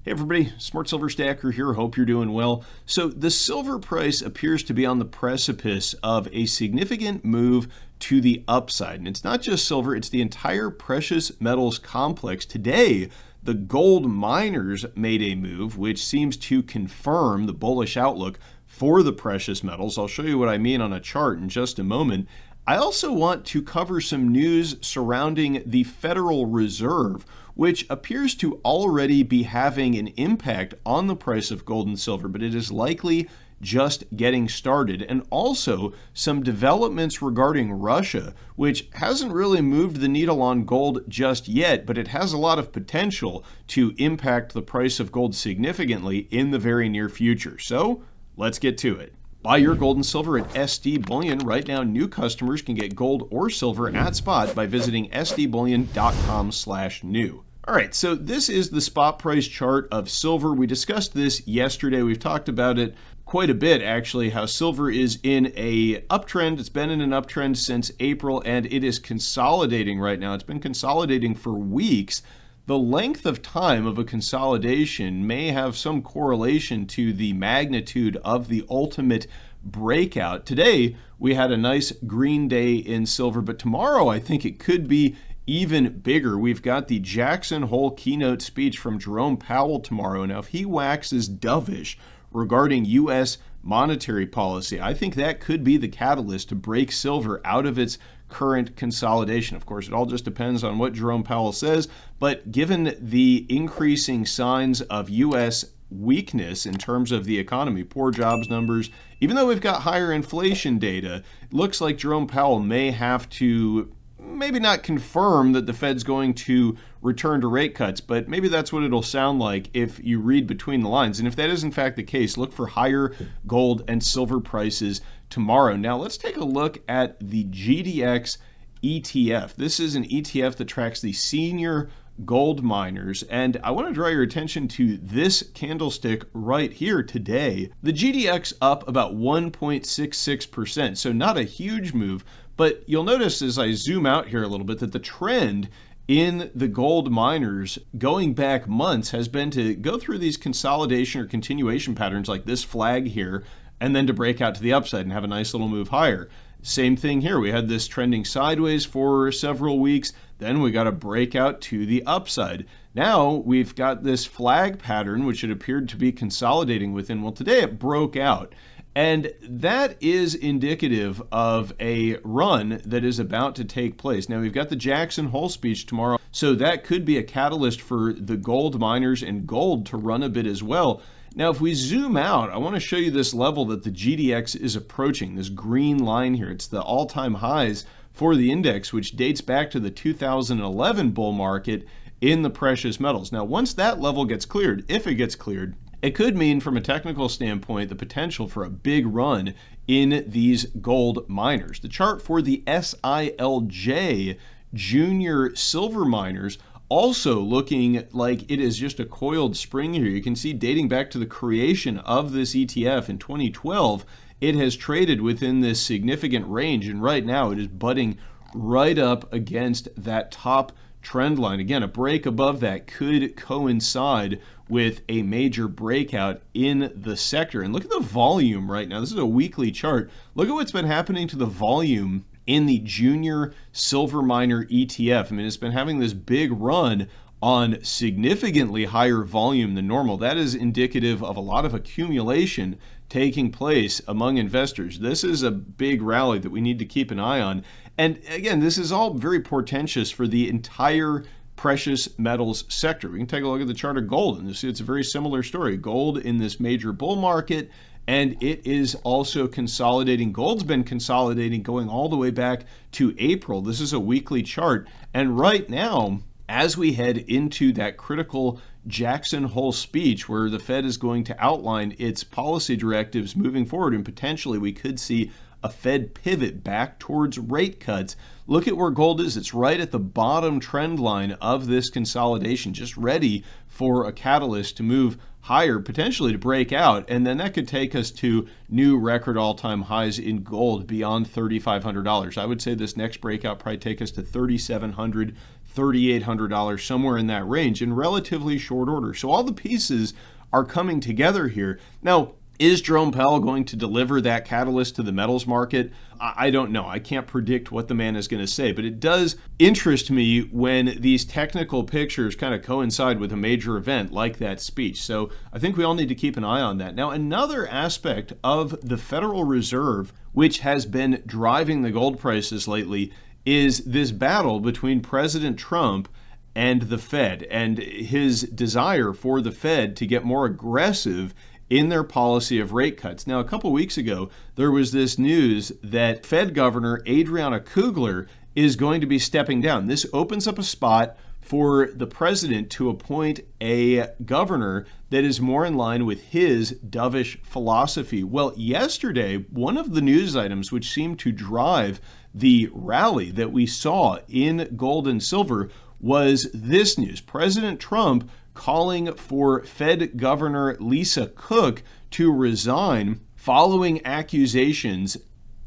Hey everybody, Smart Silver Stacker here. Hope you're doing well. So the silver price appears to be on the precipice of a significant move to the upside. And it's not just silver, it's the entire precious metals complex. Today, the gold miners made a move which seems to confirm the bullish outlook for the precious metals. I'll show you what I mean on a chart in just a moment. I also want to cover some news surrounding the Federal Reserve, which appears to already be having an impact on the price of gold and silver, but it is likely just getting started. And also some developments regarding Russia, which hasn't really moved the needle on gold just yet, but it has a lot of potential to impact the price of gold significantly in the very near future. So let's get to it. Buy your gold and silver at SD Bullion. Right now, new customers can get gold or silver at spot by visiting sdbullion.com/new. All right, so this is the spot price chart of silver. We discussed this yesterday. We've talked about it quite a bit, actually, how silver is in a uptrend. It's been in an uptrend since April, and it is consolidating right now. It's been consolidating for weeks. The length of time of a consolidation may have some correlation to the magnitude of the ultimate breakout. Today, we had a nice green day in silver, but tomorrow I think it could be even bigger. We've got the Jackson Hole keynote speech from Jerome Powell tomorrow. Now, if he waxes dovish regarding U.S. monetary policy, I think that could be the catalyst to break silver out of its current consolidation. Of course, it all just depends on what Jerome Powell says, but given the increasing signs of U.S. weakness in terms of the economy, poor jobs numbers, even though we've got higher inflation data, it looks like Jerome Powell may have to maybe not confirm that the Fed's going to return to rate cuts, but maybe that's what it'll sound like if you read between the lines. And if that is in fact the case, look for higher gold and silver prices tomorrow. Now let's take a look at the GDX ETF. This is an ETF that tracks the senior gold miners, and I want to draw your attention to this candlestick right here today. The GDX up about 1.66%, so not a huge move, but you'll notice as I zoom out here a little bit that the trend in the gold miners going back months has been to go through these consolidation or continuation patterns like this flag here, and then to break out to the upside and have a nice little move higher. Same thing here. We had this trending sideways for several weeks. Then we got a breakout to the upside. Now we've got this flag pattern, which it appeared to be consolidating within. Well, today it broke out. And that is indicative of a run that is about to take place. Now, we've got the Jackson Hole speech tomorrow, so that could be a catalyst for the gold miners and gold to run a bit as well. Now, if we zoom out, I want to show you this level that the GDX is approaching, this green line here. It's the all-time highs for the index, which dates back to the 2011 bull market in the precious metals. Now, once that level gets cleared, if it gets cleared, it could mean from a technical standpoint the potential for a big run in these gold miners. The chart for the SILJ junior silver miners also looking like it is just a coiled spring here. You can see dating back to the creation of this ETF in 2012, it has traded within this significant range, and right now it is butting right up against that top trend line. Again, a break above that could coincide with a major breakout in the sector. And look at the volume right now. This is a weekly chart. Look at what's been happening to the volume in the junior silver miner ETF. I mean, it's been having this big run on significantly higher volume than normal. That is indicative of a lot of accumulation taking place among investors. This is a big rally that we need to keep an eye on. And again, this is all very portentous for the entire precious metals sector. We can take a look at the chart of gold, and you see it's a very similar story. Gold in this major bull market, and it is also consolidating. Gold's been consolidating going all the way back to April. This is a weekly chart, and right now, as we head into that critical Jackson Hole speech where the Fed is going to outline its policy directives moving forward, and potentially we could see a Fed pivot back towards rate cuts. Look at where gold is. It's right at the bottom trend line of this consolidation, just ready for a catalyst to move higher, potentially to break out, and then that could take us to new record all-time highs in gold beyond $3,500. I would say this next breakout probably take us to $3,700, $3,800, somewhere in that range in relatively short order. So all the pieces are coming together here. Now, is Jerome Powell going to deliver that catalyst to the metals market? I don't know. I can't predict what the man is going to say, but it does interest me when these technical pictures kind of coincide with a major event like that speech. So I think we all need to keep an eye on that. Now, another aspect of the Federal Reserve, which has been driving the gold prices lately, is this battle between President Trump and the Fed, and his desire for the Fed to get more aggressive in their policy of rate cuts. Now, a couple weeks ago, there was this news that Fed Governor Adriana Kugler is going to be stepping down. This opens up a spot for the president to appoint a governor that is more in line with his dovish philosophy. Well, yesterday, one of the news items which seemed to drive the rally that we saw in gold and silver was this news. President Trump calling for Fed Governor Lisa Cook to resign following accusations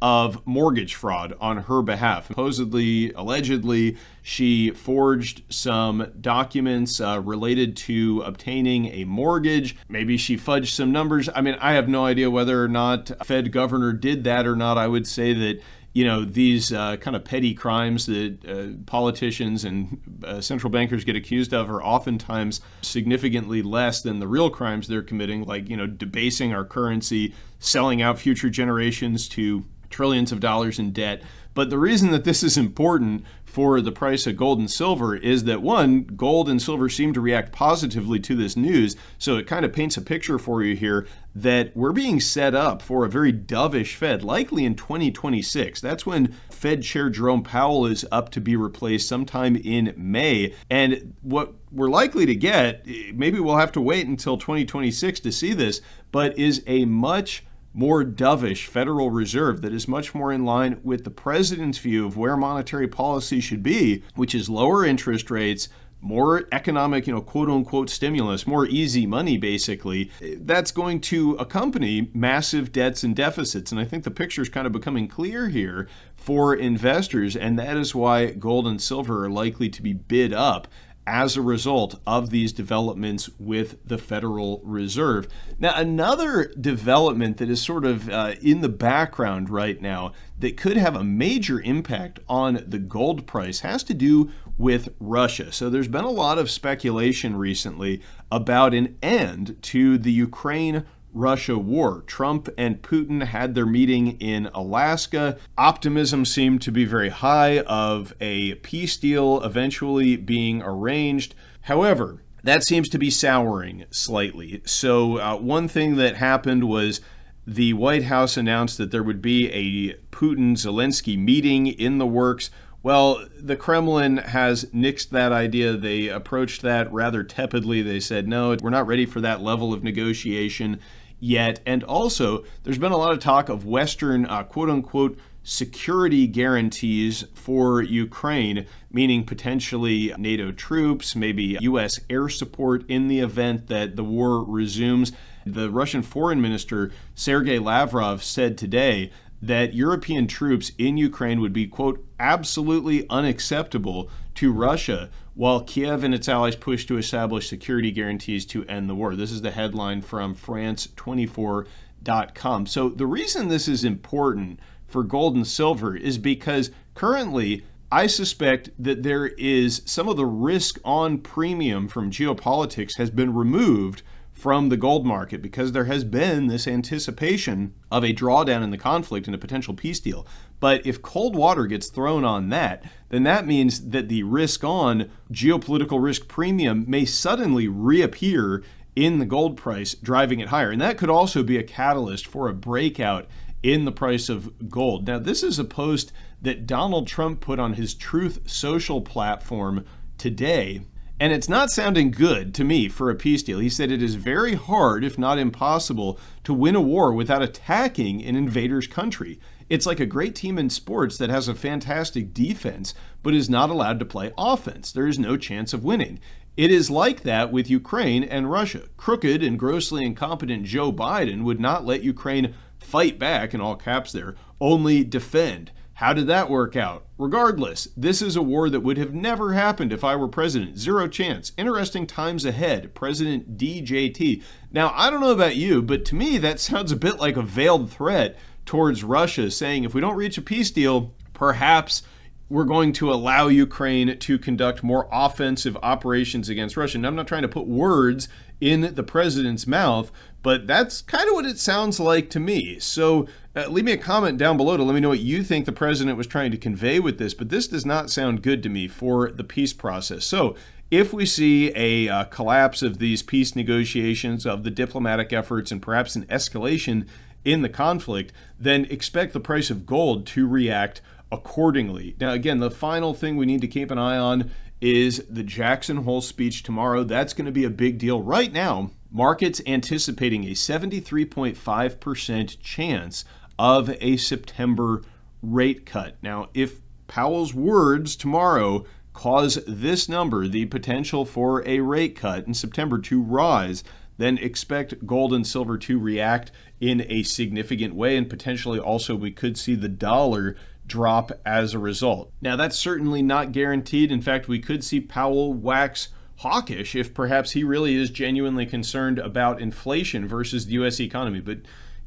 of mortgage fraud on her behalf. Supposedly, allegedly, she forged some documents related to obtaining a mortgage. Maybe she fudged some numbers. I mean, I have no idea whether or not Fed Governor did that or not. I would say that these kind of petty crimes that politicians and central bankers get accused of are oftentimes significantly less than the real crimes they're committing, like, debasing our currency, selling out future generations to trillions of dollars in debt. But the reason that this is important for the price of gold and silver is that, one, gold and silver seem to react positively to this news. So it kind of paints a picture for you here that we're being set up for a very dovish Fed, likely in 2026. That's when Fed Chair Jerome Powell is up to be replaced sometime in May. And what we're likely to get, maybe we'll have to wait until 2026 to see this, but is a much more dovish Federal Reserve that is much more in line with the president's view of where monetary policy should be, which is lower interest rates, more economic, quote unquote stimulus, more easy money, basically. That's going to accompany massive debts and deficits. And I think the picture is kind of becoming clear here for investors. And that is why gold and silver are likely to be bid up as a result of these developments with the Federal Reserve. Now, another development that is sort of in the background right now that could have a major impact on the gold price has to do with Russia. So there's been a lot of speculation recently about an end to the Ukraine-Russia war. Trump and Putin had their meeting in Alaska. Optimism seemed to be very high of a peace deal eventually being arranged. However, that seems to be souring slightly. So one thing that happened was the White House announced that there would be a Putin-Zelensky meeting in the works. Well, the Kremlin has nixed that idea. They approached that rather tepidly. They said, no, we're not ready for that level of negotiation yet. And also, there's been a lot of talk of Western, quote-unquote, security guarantees for Ukraine, meaning potentially NATO troops, maybe U.S. air support in the event that the war resumes. The Russian Foreign Minister, Sergei Lavrov, said today that European troops in Ukraine would be, quote, absolutely unacceptable to Russia, while Kiev and its allies push to establish security guarantees to end the war. This is the headline from France24.com. So the reason this is important for gold and silver is because currently I suspect that there is some of the risk on premium from geopolitics has been removed from the gold market because there has been this anticipation of a drawdown in the conflict and a potential peace deal. But if cold water gets thrown on that, then that means that the risk on geopolitical risk premium may suddenly reappear in the gold price, driving it higher. And that could also be a catalyst for a breakout in the price of gold. Now, this is a post that Donald Trump put on his Truth Social platform today. And it's not sounding good to me for a peace deal. He said it is very hard, if not impossible, to win a war without attacking an invader's country. It's like a great team in sports that has a fantastic defense, but is not allowed to play offense. There is no chance of winning. It is like that with Ukraine and Russia. Crooked and grossly incompetent Joe Biden would not let Ukraine fight back, in all caps there, only defend. How did that work out? Regardless, this is a war that would have never happened if I were president. Zero chance. Interesting times ahead. President DJT. Now, I don't know about you, but to me, that sounds a bit like a veiled threat towards Russia, saying if we don't reach a peace deal, perhaps we're going to allow Ukraine to conduct more offensive operations against Russia. And I'm not trying to put words in the president's mouth, but that's kind of what it sounds like to me. So leave me a comment down below to let me know what you think the president was trying to convey with this, but this does not sound good to me for the peace process. So if we see a collapse of these peace negotiations, of the diplomatic efforts, and perhaps an escalation in the conflict, then expect the price of gold to react accordingly. Now, again, the final thing we need to keep an eye on is the Jackson Hole speech tomorrow. That's going to be a big deal. Right now, markets anticipating a 73.5% chance of a September rate cut. Now, if Powell's words tomorrow cause this number, the potential for a rate cut in September, to rise, then expect gold and silver to react in a significant way, and potentially also we could see the dollar drop as a result. Now, that's certainly not guaranteed. In fact, we could see Powell wax hawkish if perhaps he really is genuinely concerned about inflation versus the U.S. economy. But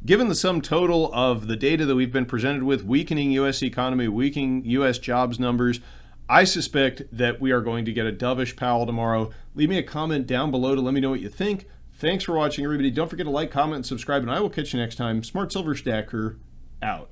given the sum total of the data that we've been presented with, weakening U.S. economy, weakening U.S. jobs numbers, I suspect that we are going to get a dovish Powell tomorrow. Leave me a comment down below to let me know what you think. Thanks for watching, everybody. Don't forget to like, comment, and subscribe, and I will catch you next time. Smart Silver Stacker, out.